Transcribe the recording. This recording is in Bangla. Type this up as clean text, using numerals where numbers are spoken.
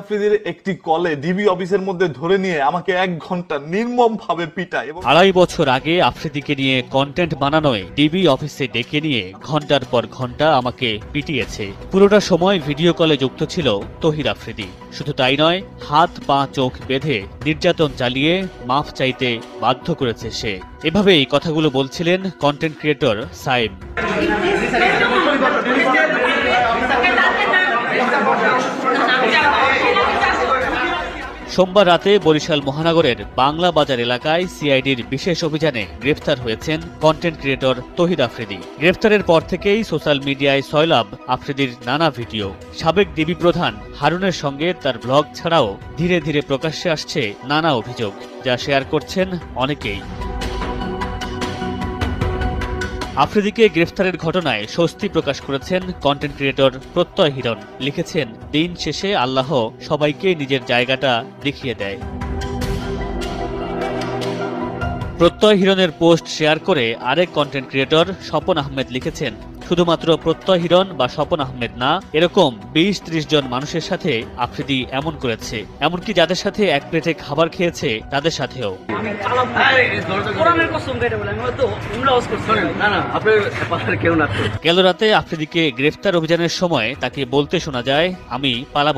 আফ্রিদির একটি কলে ডিবি অফিসের মধ্যে ধরে নিয়ে আমাকে 1 ঘন্টা নির্মম ভাবে পিটায় এবং 2.5 বছর আগে আফ্রিদিকে নিয়ে কন্টেন্ট বানানোয় ডিবি অফিসে ডেকে নিয়ে ঘন্টার পর ঘন্টা আমাকে পিটিয়েছে। পুরোটা সময় ভিডিও কলে যুক্ত ছিল তহিদ আফ্রিদি। শুধু তাই নয়, হাত পা চোখ বেঁধে নির্যাতন চালিয়ে মাফ চাইতে বাধ্য করেছে সে। এভাবেই কথাগুলো বলছিলেন কন্টেন্ট ক্রিয়েটর সাইম। সোমবার রাতে বরিশাল মহানগরের বাংলা বাজার এলাকায় সিআইডির বিশেষ অভিযানে গ্রেফতার হয়েছেন কন্টেন্ট ক্রিয়েটর তহিদ আফ্রিদি। গ্রেফতারের পর থেকেই সোশ্যাল মিডিয়ায় সয়লাব আফ্রিদির নানা ভিডিও। সাবেক ডিবি প্রধান হারুনের সঙ্গে তার ব্লগ ছাড়াও ধীরে ধীরে প্রকাশ্যে আসছে নানা অভিযোগ, যা শেয়ার করছেন অনেকেই। আফ্রিদিকে গ্রেফতারের ঘটনায় স্বস্তি প্রকাশ করেছেন কন্টেন্ট ক্রিয়েটর প্রত্যয় হিরণ। লিখেছেন, দিন শেষে আল্লাহ সবাইকে নিজের জায়গাটা দেখিয়ে দেয়। প্রত্যয় হিরণের পোস্ট শেয়ার করে আরেক কন্টেন্ট ক্রিয়েটর স্বপন আহমেদ লিখেছেন, শুধুমাত্র প্রত্যয় হিরণ বা স্বপন আহমেদ না, এরকম 20-30 জন মানুষের সাথে আফ্রিদি এমন করেছে, এমনকি যাদের সাথে এক প্লেটে খাবার খেয়েছে তাদের সাথেও। গেল রাতে আফ্রিদিকে গ্রেফতার অভিযানের সময় তাকে বলতে শোনা যায়, আমি পালাবো।